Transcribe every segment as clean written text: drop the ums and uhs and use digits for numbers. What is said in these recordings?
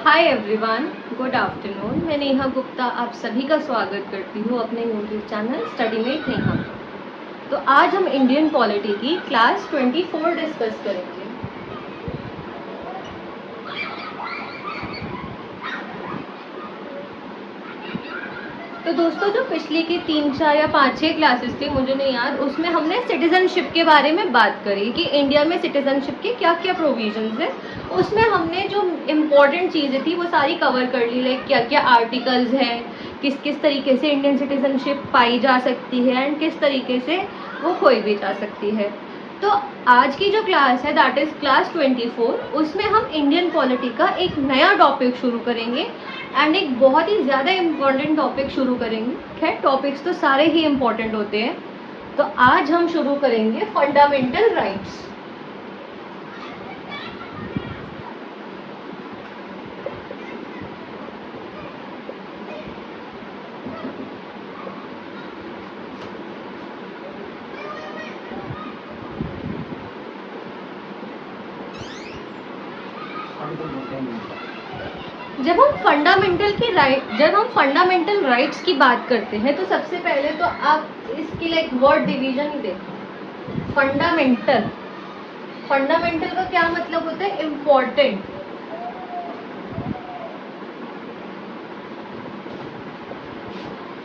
Hi everyone, good afternoon. मैं नेहा गुप्ता आप सभी का स्वागत करती हूँ अपने यूट्यूब चैनल स्टडीमेट नेहा। तो आज हम इंडियन पॉलिटी की क्लास 24 डिस्कस करेंगे। तो दोस्तों, जो पिछली की 3-4 या 5-6 क्लासेस थी, मुझे नहीं याद, उसमें हमने सिटीजनशिप के बारे में बात करी कि इंडिया में सिटीजनशिप के क्या क्या प्रोविजंस हैं। उसमें हमने जो इम्पोर्टेंट चीज़ें थी वो सारी कवर कर ली, लाइक क्या क्या आर्टिकल्स हैं, किस किस तरीके से इंडियन सिटीजनशिप पाई जा सकती है एंड किस तरीके से वो खोई भी जा सकती है। तो आज की जो क्लास है दैट इज़ क्लास 24, उसमें हम इंडियन पॉलिटी का एक नया टॉपिक शुरू करेंगे एंड एक बहुत ही ज़्यादा इम्पॉर्टेंट टॉपिक शुरू करेंगे। खैर, टॉपिक्स तो सारे ही इम्पॉर्टेंट होते हैं। तो आज हम शुरू करेंगे फंडामेंटल राइट्स। जब हम फंडामेंटल राइट्स की बात करते हैं तो सबसे पहले तो आप इसकी लाइक वर्ड डिवीजन ही देखो। फंडामेंटल का क्या मतलब होता है? Important.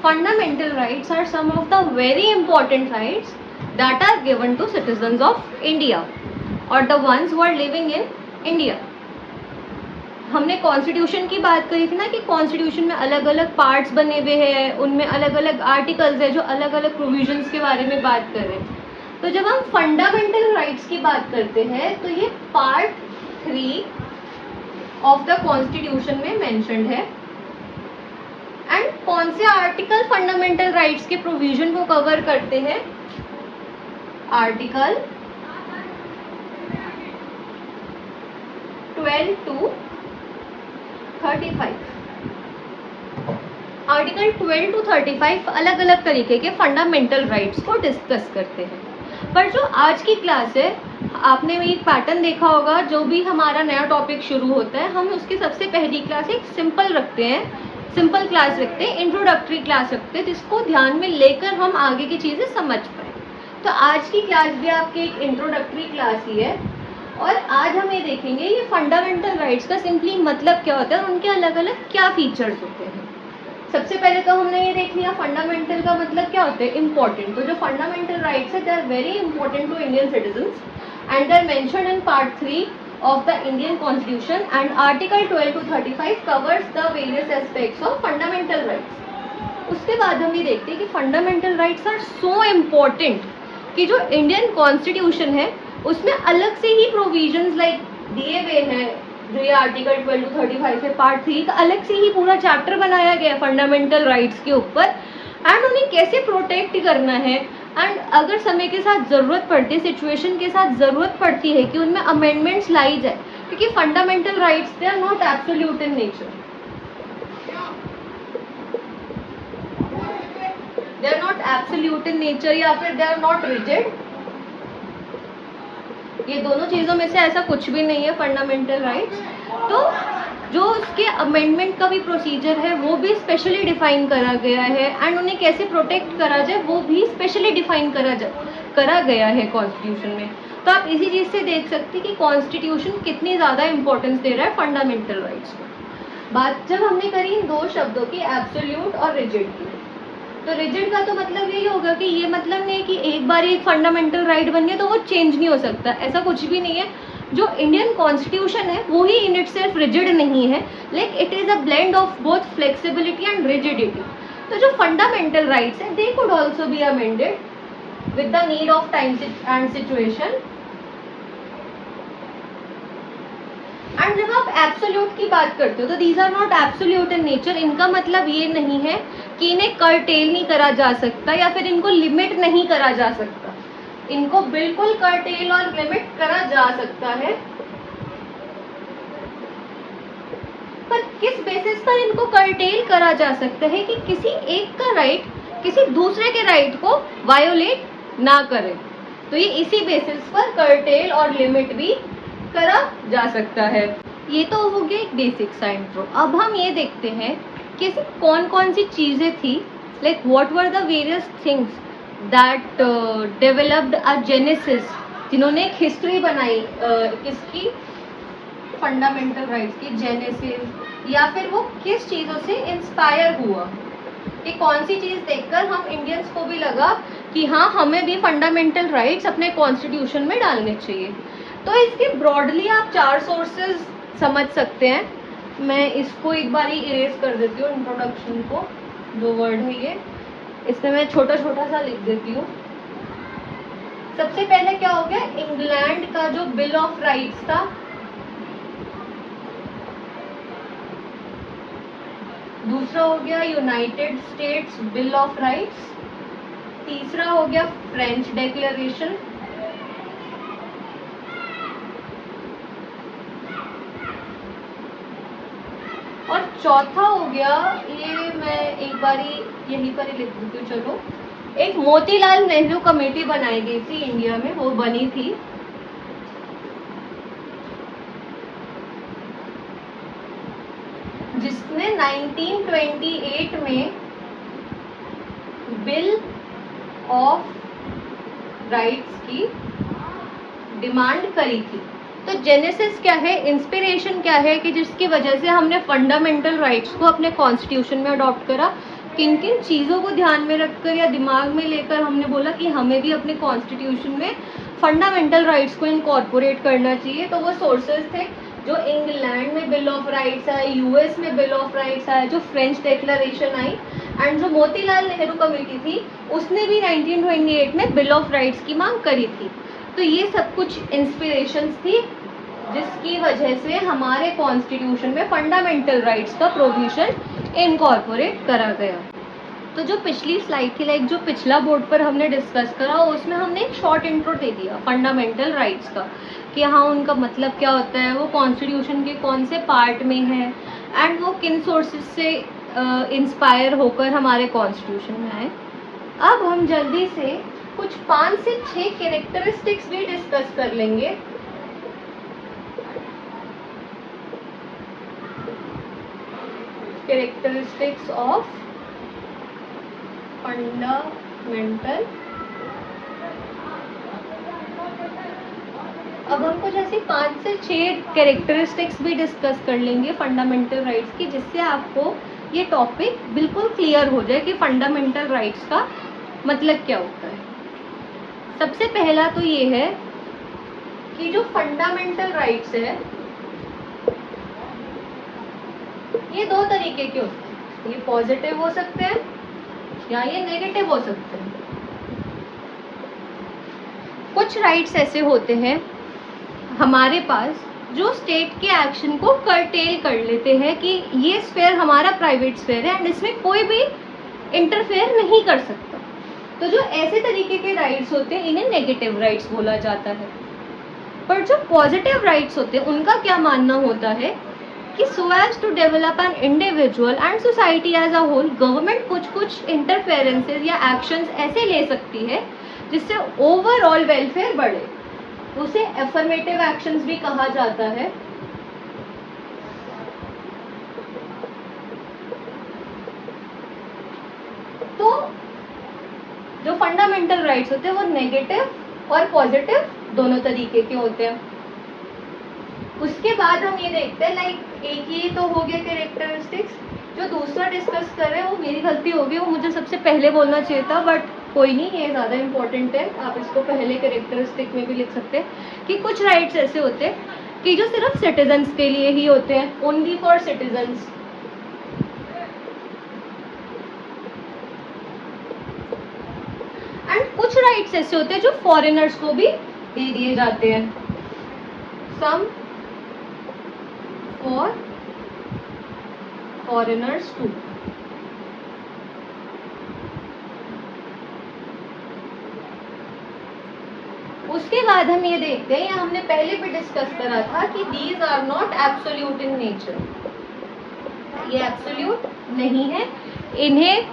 Fundamental rights are some of the very important rights that are given to citizens of India और the ones who are living in India. हमने कॉन्स्टिट्यूशन की बात करी थी ना कि कॉन्स्टिट्यूशन में अलग अलग पार्ट्स बने हुए हैं, उनमें अलग अलग आर्टिकल्स है जो अलग अलग प्रोविजंस के बारे में बात कर रहे हैं। तो जब हम फंडामेंटल राइट्स की बात करते हैं तो ये पार्ट 3 ऑफ द कॉन्स्टिट्यूशन में मेंशन्ड है। एंड कौन से आर्टिकल फंडामेंटल राइट्स के प्रोविजन को कवर करते हैं? Article 12 to 35। आर्टिकल 12 to 35 अलग अलग तरीके के फंडामेंटल राइट्स को डिस्कस करते हैं। पर जो आज की क्लास है, आपने एक पैटर्न देखा होगा, जो भी हमारा नया टॉपिक शुरू होता है हम उसकी सबसे पहली क्लास एक सिंपल क्लास रखते हैं, इंट्रोडक्टरी क्लास रखते हैं, जिसको ध्यान में लेकर हम आगे की चीज़ें समझ पाए। तो आज की क्लास भी आपकी एक इंट्रोडक्टरी क्लास ही है और आज हम ये देखेंगे ये फंडामेंटल राइट्स का सिंपली मतलब क्या होता है और उनके अलग अलग क्या फीचर्स होते हैं। सबसे पहले तो हमने ये देख लिया फंडामेंटल का मतलब क्या होता है, इंपॉर्टेंट। तो जो फंडामेंटल राइट्स है they are very important to Indian citizens and they are mentioned in part 3 of the Indian Constitution and Article 12 to 35 covers the various aspects of fundamental rights। उसके बाद हम ये देखते हैं कि fundamental rights are so important कि जो Indian constitution है उसमें अलग से ही प्रोविजंस लाइक दिए हुए हैं। जो ये आर्टिकल 12 to 35 है, पार्ट 3 का अलग से ही पूरा चैप्टर बनाया गया है फंडामेंटल राइट्स के ऊपर एंड उन्हें कैसे प्रोटेक्ट करना है। एंड अगर समय के साथ ज़रूरत पड़ती है, सिचुएशन के साथ ज़रूरत पड़ती है कि उनमें अमेंडमेंट्स लाई जाए, क्योंकि fundamental rights they are not absolute in nature. They are not absolute in nature या फिर दे आर नॉट रिजिड। ये दोनों चीज़ों में से ऐसा कुछ भी नहीं है फंडामेंटल राइट्स। तो जो उसके अमेंडमेंट का भी प्रोसीजर है वो भी स्पेशली डिफाइन करा गया है एंड उन्हें कैसे प्रोटेक्ट करा जाए वो भी स्पेशली डिफाइन करा गया है कॉन्स्टिट्यूशन में। तो आप इसी चीज़ से देख सकते हैं कि कॉन्स्टिट्यूशन कितनी ज़्यादा इंपॉर्टेंस दे रहा है फंडामेंटल राइट्स को। बात जब हमने करी इन दो शब्दों की, एब्सोल्यूट और रिजिड की, तो रिजिड का तो मतलब यही होगा कि ये मतलब नहीं है कि एक बार एक फंडामेंटल राइट बन गया तो वो चेंज नहीं हो सकता, ऐसा कुछ भी नहीं है। जो इंडियन कॉन्स्टिट्यूशन है वो ही इन इटसेल्फ रिजिड नहीं है, like it is a blend of both flexibility and rigidity. तो जो फंडामेंटल राइट्स हैं they could also be amended with the need of time and situation. And जब आप एब्सोल्यूट की बात करते हो तो these are not absolute in nature. इनका मतलब ये नहीं है कि इन्हें कर्टेल नहीं करा जा सकता या फिर इनको लिमिट नहीं करा जा सकता। इनको बिल्कुल कर्टेल और लिमिट करा जा सकता है, पर किस बेसिस पर इनको कर्टेल करा जा सकता है कि किसी एक का राइट किसी दूसरे के राइट को वायोलेट ना करे। तो ये इसी बेसिस पर कर्टेल और लिमिट भी करा जा सकता है। ये तो हो गया एक बेसिक सा इंट्रो। अब हम ये देखते हैं कि ऐसी कौन कौन सी चीज़ें थी, like what were the various things that developed a genesis, जिन्होंने एक हिस्ट्री बनाई किसकी, फंडामेंटल राइट्स की जेनेसिस, या फिर वो किस चीज़ों से इंस्पायर हुआ, कि कौन सी चीज़ देखकर हम इंडियंस को भी लगा कि हाँ हमें भी फंडामेंटल राइट्स अपने कॉन्स्टिट्यूशन में डालने चाहिए। तो इसके ब्रॉडली आप 4 सोर्सेज समझ सकते हैं। मैं इसको एक बार ही इरेज कर देती हूँ, इंट्रोडक्शन को जो वर्ड है ये, इसमें मैं छोटा छोटा सा लिख देती हूँ। सबसे पहले क्या हो गया, इंग्लैंड का जो बिल ऑफ राइट्स था, दूसरा हो गया United states bill of rights, तीसरा हो गया फ्रेंच डिक्लेरेशन, और चौथा हो गया, ये मैं एक बार ही यहीं पर ही लिख देती हूँ, चलो, एक मोतीलाल नेहरू कमेटी बनाई गई थी इंडिया में, वो बनी थी जिसने 1928 में बिल ऑफ राइट्स की डिमांड करी थी। तो जेनेसिस क्या है, इंस्पिरेशन क्या है कि जिसकी वजह से हमने फंडामेंटल राइट्स को अपने कॉन्स्टिट्यूशन में अडॉप्ट करा, किन किन चीज़ों को ध्यान में रखकर या दिमाग में लेकर हमने बोला कि हमें भी अपने कॉन्स्टिट्यूशन में फंडामेंटल राइट्स को इनकॉर्पोरेट करना चाहिए। तो वो सोर्सेज थे जो इंग्लैंड में बिल ऑफ राइट्स आए, यूएस में बिल ऑफ राइट्स आए, जो फ्रेंच डिक्लेरेशन आई, एंड जो मोतीलाल नेहरू कमेटी थी उसने भी 1928 में बिल ऑफ राइट्स की मांग करी थी। तो ये सब कुछ इंस्पिरेशंस थी जिसकी वजह से हमारे कॉन्स्टिट्यूशन में फंडामेंटल राइट्स का प्रोविजन इनकॉर्पोरेट करा गया। तो जो पिछली स्लाइड थी, लाइक जो पिछला बोर्ड पर हमने डिस्कस करा, उसमें हमने एक शॉर्ट इंट्रो दे दिया फंडामेंटल राइट्स का, कि हाँ उनका मतलब क्या होता है, वो कॉन्स्टिट्यूशन के कौन से पार्ट में है, एंड वो किन सोर्सेज से इंस्पायर होकर हमारे कॉन्स्टिट्यूशन में आए। अब हम जल्दी से कुछ 5 से 6 कैरेक्टरिस्टिक्स भी डिस्कस कर लेंगे कैरेक्टरिस्टिक्स ऑफ फंडामेंटल। अब हम कुछ ऐसी 5 से 6 कैरेक्टरिस्टिक्स भी डिस्कस कर लेंगे फंडामेंटल राइट्स की, जिससे आपको ये टॉपिक बिल्कुल क्लियर हो जाए कि फंडामेंटल राइट्स का मतलब क्या होता है। सबसे पहला तो ये है कि जो फंडामेंटल राइट्स है ये 2 तरीके के होते हैं, ये पॉजिटिव हो सकते हैं या ये नेगेटिव हो सकते हैं। कुछ राइट्स ऐसे होते हैं हमारे पास जो स्टेट के एक्शन को कर्टेल कर लेते हैं कि ये स्फेयर हमारा प्राइवेट स्फेयर है एंड इसमें कोई भी इंटरफेयर नहीं कर सकता। तो जो ऐसे तरीके के राइट्स होते हैं इन्हें नेगेटिव राइट्स बोला जाता है। पर जो पॉजिटिव राइट्स होते हैं उनका क्या मानना होता है कि so as to develop an individual and society as a whole, government कुछ इंटरफेरेंसेस या एक्शंस ऐसे ले सकती है जिससे ओवरऑल वेलफेयर बढ़े, उसे एफर्मेटिव एक्शंस भी कहा जाता है। तो जो फंडामेंटल राइट्स होते हैं वो नेगेटिव और पॉजिटिव दोनों तरीके के होते हैं। उसके बाद हम ये देखते हैं, लाइक एक ये तो हो गया कैरेक्टरिस्टिक्स। जो दूसरा डिस्कस कर रहे हैं वो मेरी गलती हो गई, वो मुझे सबसे पहले बोलना चाहिए था, बट कोई नहीं, ये ज़्यादा इम्पोर्टेंट है, आप इसको पहले कैरेक्टरिस्टिक में भी लिख सकते हैं कि कुछ राइट्स ऐसे होते हैं कि जो सिर्फ सिटीजन्स के लिए ही होते हैं, ओनली फॉर सिटीजन्स। एंड कुछ राइट्स ऐसे होते हैं जो फॉरेनर्स को भी दे दिए जाते हैं, सम फॉर फॉरेनर्स टू। उसके बाद हम ये देखते हैं, या हमने पहले भी डिस्कस करा था कि these are not absolute in nature, ये एब्सोल्यूट नहीं है, इन्हें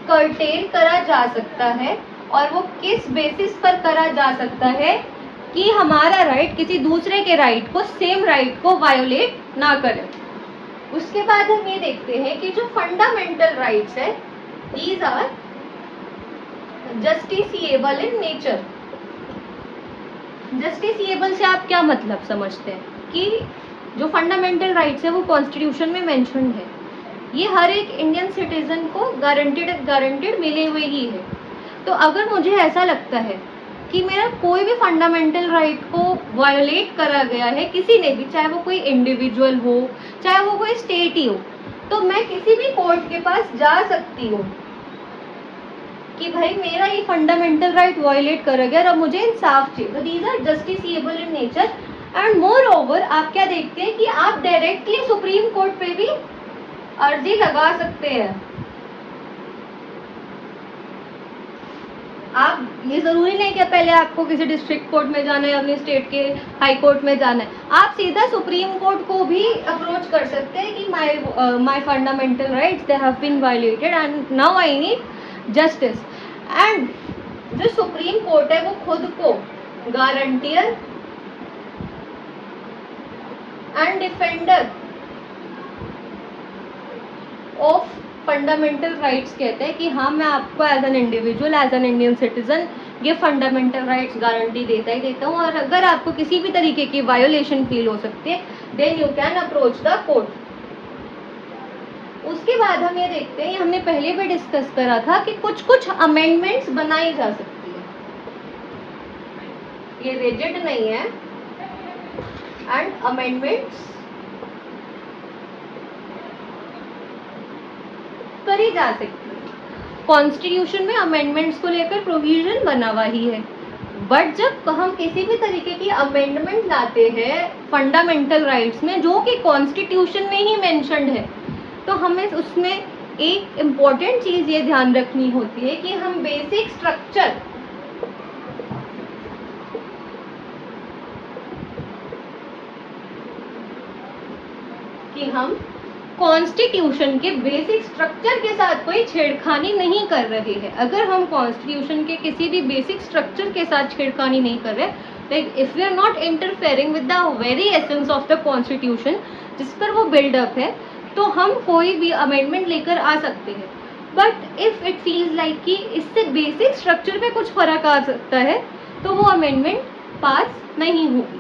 कर्टेल करा जा सकता है। और वो किस बेसिस पर करा जा सकता है कि हमारा राइट किसी दूसरे के राइट को, सेम राइट को वायोलेट ना करें। उसके बाद हम ये देखते हैं कि जो फंडामेंटल राइट्स है, these are justiciable in nature. Justiciable से आप क्या मतलब समझते हैं कि जो फंडामेंटल राइट्स है वो कॉन्स्टिट्यूशन में मेंशन्ड है, ये हर एक इंडियन सिटीजन को गारंटेड मिले हुए ही है। तो अगर मुझे ऐसा लगता है कि मेरा कोई भी फंडामेंटल राइट को वायोलेट करा गया है किसी ने भी, चाहे वो कोई इंडिविजुअल हो, चाहे वो कोई स्टेट ही हो, तो मैं किसी भी कोर्ट के पास जा सकती हूँ कि भाई मेरा ये फंडामेंटल राइट वायोलेट करा गया और अब मुझे इंसाफ चाहिए। तो these are justiciable in nature. And moreover आप क्या देखते हैं कि आप डायरेक्टली सुप्रीम कोर्ट पे भी अर्जी लगा सकते हैं। आप, ये जरूरी नहीं कि पहले आपको किसी डिस्ट्रिक्ट कोर्ट में जाना है, अपने स्टेट के हाई कोर्ट में जाना है, आप सीधा सुप्रीम कोर्ट को भी अप्रोच कर सकते हैं कि my fundamental rights they have been violated and now I need justice. And जो सुप्रीम कोर्ट है वो खुद को guarantor and defender of fundamental rights कहते हैं कि हाँ, मैं आपको as an individual, as an Indian citizen ये फंडामेंटल राइट्स गारंटी देता ही देता हूँ, और अगर आपको किसी भी तरीके की वायोलेशन फील हो सकती है then you can approach the court. उसके बाद हम ये देखते हैं, हमने पहले भी डिस्कस करा था कि कुछ कुछ अमेंडमेंट्स बनाई जा सकती है, ये रिजिड नहीं है, एंड अमेंडमेंट्स करी जा सकती है। कॉन्स्टिट्यूशन में अमेंडमेंट्स को लेकर प्रोविजन बना हुआ ही है, बट जब हम किसी भी तरीके की अमेंडमेंट लाते हैं फंडामेंटल राइट्स में जो कि कॉन्स्टिट्यूशन में ही मेंशन्ड है, तो हमें उसमें एक इम्पॉर्टेंट चीज ये ध्यान रखनी होती है कि हम बेसिक स्ट्रक्चर कॉन्स्टिट्यूशन के बेसिक स्ट्रक्चर के साथ कोई छेड़खानी नहीं कर रहे हैं। अगर हम कॉन्स्टिट्यूशन के किसी भी बेसिक स्ट्रक्चर के साथ छेड़खानी नहीं कर रहे, like if we are not interfering with the very essence of the constitution जिस पर वो बिल्डअप है, तो हम कोई भी अमेंडमेंट लेकर आ सकते हैं। But if it feels like कि इससे बेसिक स्ट्रक्चर में कुछ फर्क आ सकता है, तो वो अमेंडमेंट पास नहीं होगी।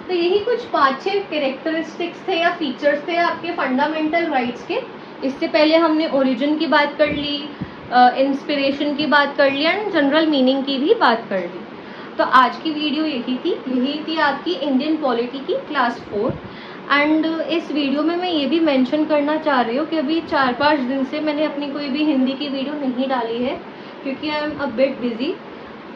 तो यही कुछ 5-6 कैरेक्टरिस्टिक्स थे या फीचर्स थे आपके फंडामेंटल राइट्स के। इससे पहले हमने ओरिजिन की बात कर ली, इंस्पिरेशन की बात कर ली, एंड जनरल मीनिंग की भी बात कर ली। तो आज की वीडियो यही थी आपकी इंडियन पॉलिटी की क्लास 4। एंड इस वीडियो में मैं ये भी मेंशन करना चाह रही हूँ कि अभी 4-5 दिन से मैंने अपनी कोई भी हिंदी की वीडियो नहीं डाली है क्योंकि I am a bit busy.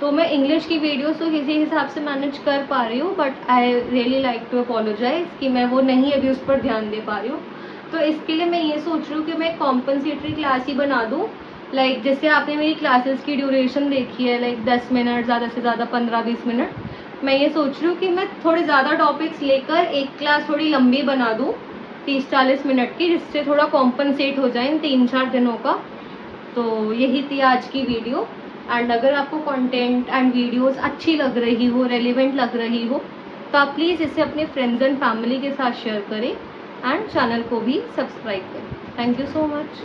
तो मैं इंग्लिश की वीडियोस तो किसी हिसाब से मैनेज कर पा रही हूँ, but I really like to apologize कि मैं वो नहीं अभी उस पर ध्यान दे पा रही हूँ। तो इसके लिए मैं ये सोच रही हूँ कि मैं कॉम्पनसेटरी क्लास ही बना दूँ। लाइक जैसे आपने मेरी क्लासेस की ड्यूरेशन देखी है, लाइक 10 मिनट, ज़्यादा से ज़्यादा 15-20 मिनट। मैं ये सोच रही हूँ कि मैं थोड़े ज़्यादा टॉपिक्स लेकर एक क्लास थोड़ी लंबी बना दूँ 30-40 मिनट की, जिससे थोड़ा कॉम्पनसेट हो जाए इन 3-4 दिनों का। तो यही थी आज की वीडियो। एंड अगर आपको कंटेंट एंड वीडियोस अच्छी लग रही हो, रेलिवेंट लग रही हो, तो आप प्लीज़ इसे अपने फ्रेंड्स एंड फैमिली के साथ शेयर करें एंड चैनल को भी सब्सक्राइब करें। Thank you so much.